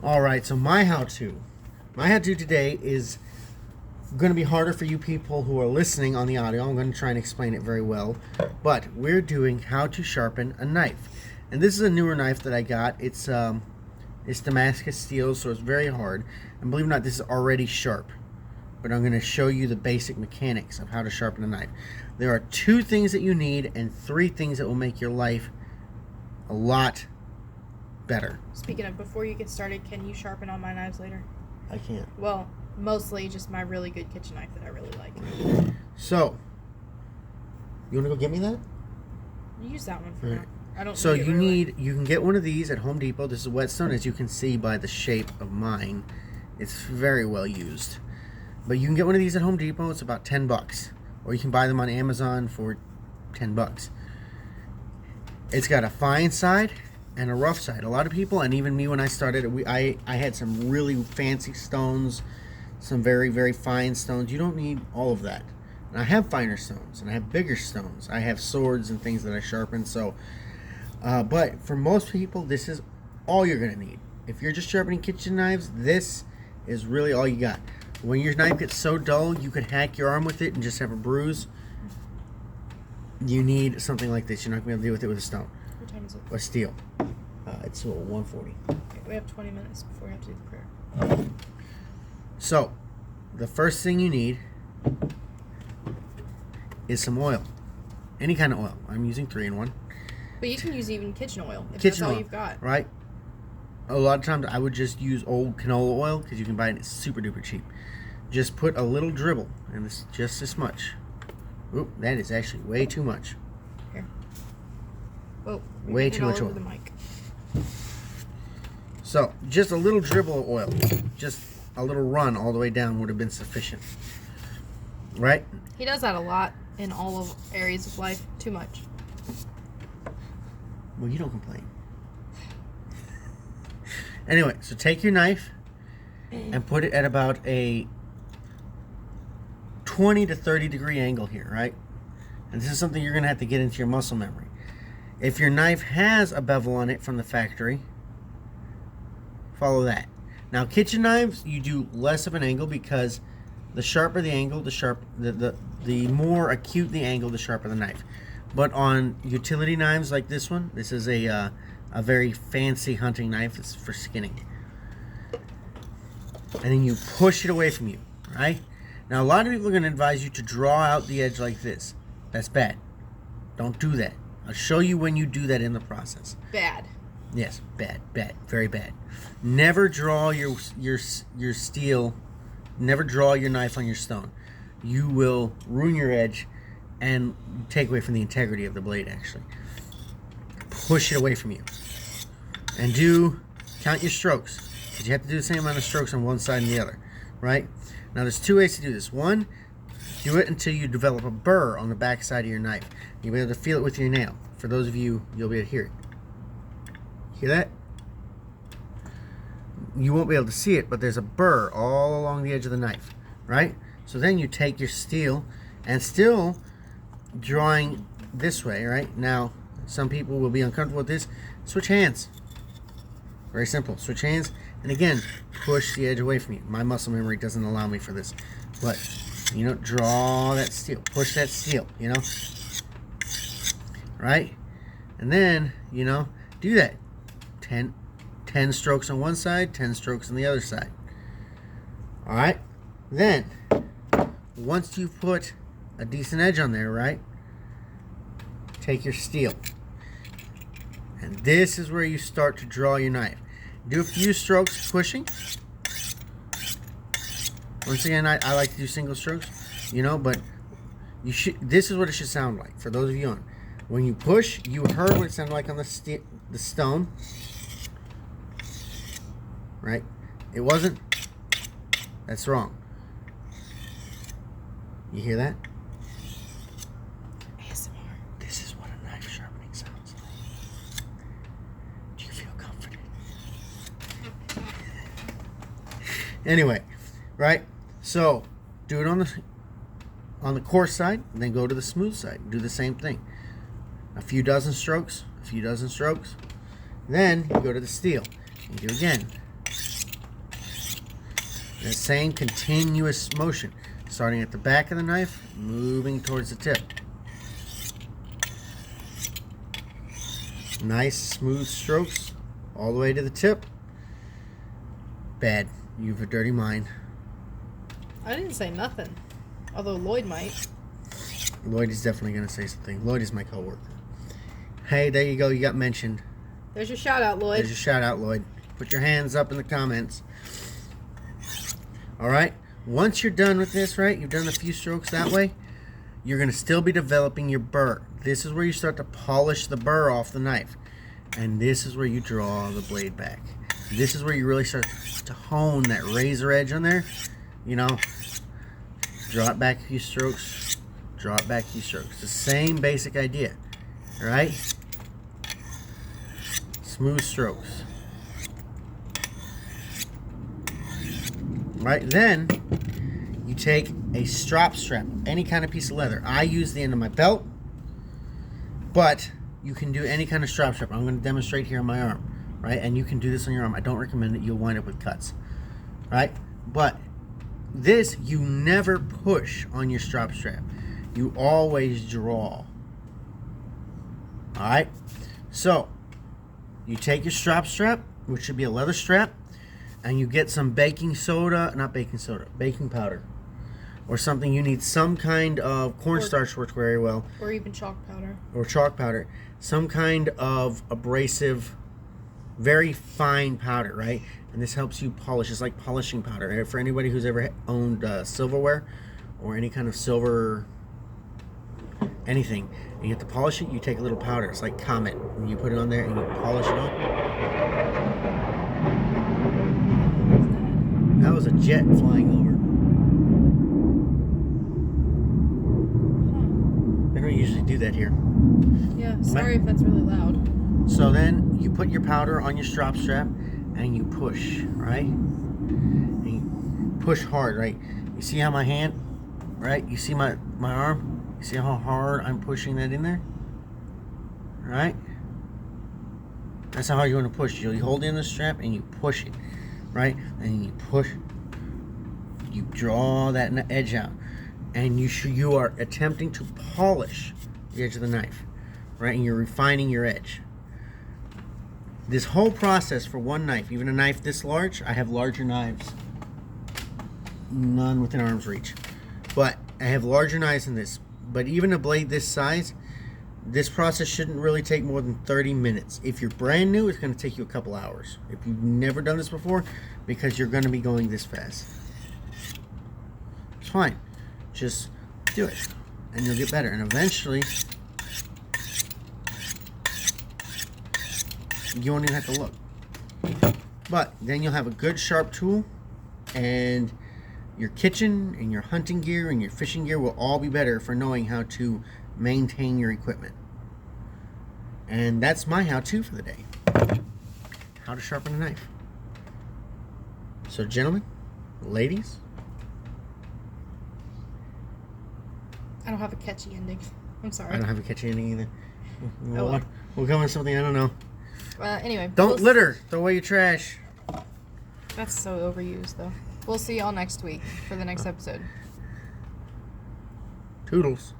All right, so my how-to today is going to be harder for you people who are listening on the audio. I'm going to try and explain it very well, but we're doing how to sharpen a knife. And this is a newer knife that I got. It's Damascus steel, so it's very hard. And believe it or not, this is already sharp. But I'm going to show you the basic mechanics of how to sharpen a knife. There are 2 things that you need and 3 things that will make your life a lot better. Speaking of, before you get started, can you sharpen all my knives later? I can't. Well, mostly just my really good kitchen knife that I really like. So, you want to go get me that? Use that one for All now. right. I don't. So need it really. you can get one of these at Home Depot. This is a whetstone, as you can see by the shape of mine. It's very well used. But you can get one of these at Home Depot. It's about $10, or you can buy them on Amazon for $10. It's got a fine side and a rough side. A lot of people, and even me when I started, I had some really fancy stones, some very, very fine stones. You don't need all of that. And I have finer stones, and I have bigger stones. I have swords and things that I sharpen. So, but for most people, this is all you're going to need. If you're just sharpening kitchen knives, this is really all you got. When your knife gets so dull, you could hack your arm with it and just have a bruise. You need something like this. You're not going to be able to deal with it with a stone. What time is it? Or steel. It's 1:40. Okay, we have 20 minutes before we have to do the prayer. So, the first thing you need is some oil. Any kind of oil. I'm using 3-in-1. But you can use even kitchen oil if Kitchen that's all oil, you've got. right? A lot of times I would just use old canola oil because you can buy it super duper cheap. Just put a little dribble, and it's just this much. Oop, that is actually way too much. Here. Oh, Way too much all oil. over the mic. So, just a little dribble of oil. Just a little run all the way down would have been sufficient. Right? He does that a lot in all of areas of life. Too much. Well, you don't complain. Anyway, so take your knife and put it at about a 20 to 30 degree angle here, right? And this is something you're going to have to get into your muscle memory. If your knife has a bevel on it from the factory, follow that. Now, kitchen knives, you do less of an angle because the sharper the angle, the more acute the angle, the sharper the knife. But on utility knives like this one, this is a very fancy hunting knife. It's for skinning. And then you push it away from you, right? Now, a lot of people are going to advise you to draw out the edge like this. That's bad. Don't do that. I'll show you when you do that in the process. Bad. Yes, bad, very bad. Never draw your steel. Never draw your knife on your stone. You will ruin your edge and take away from the integrity of the blade, actually. Push it away from you. And count your strokes. Because you have to do the same amount of strokes on one side and the other, right? Now, there's 2 ways to do this. One, do it until you develop a burr on the back side of your knife. You'll be able to feel it with your nail. For those of you, you'll be able to hear it. Hear that? You won't be able to see it, but there's a burr all along the edge of the knife, right? So then you take your steel and still drawing this way, right? Now, some people will be uncomfortable with this. Switch hands. Very simple. Switch hands, and again, push the edge away from you. My muscle memory doesn't allow me for this, but draw that steel, push that steel, right? And then, do that. 10 strokes on one side, 10 strokes on the other side. All right? Then, once you've put a decent edge on there, right? Take your steel. And this is where you start to draw your knife. Do a few strokes pushing. Once again, I like to do single strokes, but this is what it should sound like for those of you on. When you push, you heard what it sounded like on the stone. Right? It wasn't. That's wrong. You hear that? ASMR. This is what a knife sharpening sounds like. Do you feel comforted? Anyway, right? So, do it on the coarse side, and then go to the smooth side. Do the same thing. A few dozen strokes. Then you go to the steel. You do again. The same continuous motion, starting at the back of the knife, moving towards the tip. Nice smooth strokes all the way to the tip. Bad. You have a dirty mind. I didn't say nothing. Although Lloyd might. Lloyd is definitely going to say something. Lloyd is my coworker. Hey, there you go. You got mentioned. There's your shout out, Lloyd. There's your shout out, Lloyd. Put your hands up in the comments. All right. Once you're done with this, right, you've done a few strokes that way, you're going to still be developing your burr. This is where you start to polish the burr off the knife. And this is where you draw the blade back. This is where you really start to hone that razor edge on there. You know, draw it back a few strokes, draw it back a few strokes. The same basic idea, right? Smooth strokes. Right, then you take a strap, any kind of piece of leather. I use the end of my belt, but you can do any kind of strap. I'm going to demonstrate here on my arm, right? And you can do this on your arm. I don't recommend it. You'll wind up with cuts, right? But this, you never push on your strap. You always draw. All right? So, you take your strap, which should be a leather strap, and you get some baking powder. Or something. You need some kind of cornstarch works very well. Or even chalk powder. Or chalk powder. Some kind of abrasive, very fine powder, right? And this helps you polish. It's like polishing powder. For anybody who's ever owned silverware or any kind of silver anything, and you have to polish it, you take a little powder. It's like Comet. And you put it on there and you polish it on. That was a jet flying over. They don't usually do that here. Yeah, sorry if that's really loud. So then you put your powder on your strap and you push, right? And you push hard, right? You see how my hand, right? You see my arm? You see how hard I'm pushing that in there? Right? That's how hard you want to push. You hold in the strap and you push it, right? And you push. You draw that edge out. And you are attempting to polish the edge of the knife, right? And you're refining your edge. This whole process for one knife, even a knife this large, I have larger knives, none within arm's reach, but I have larger knives than this. But even a blade this size, this process shouldn't really take more than 30 minutes. If you're brand new, it's going to take you a couple hours. If you've never done this before, because you're going to be going this fast. It's fine. Just do it, and you'll get better. And eventually, you won't even have to look. But then you'll have a good sharp tool, and your kitchen and your hunting gear and your fishing gear will all be better for knowing how to maintain your equipment. And that's my how-to for the day. How to sharpen a knife. So gentlemen, ladies, I don't have a catchy ending. I'm sorry. I don't have a catchy ending either. Oh, well. We'll come with something I don't know. Anyway. Don't litter. Throw away your trash. That's so overused, though. We'll see y'all next week for the next episode. Toodles.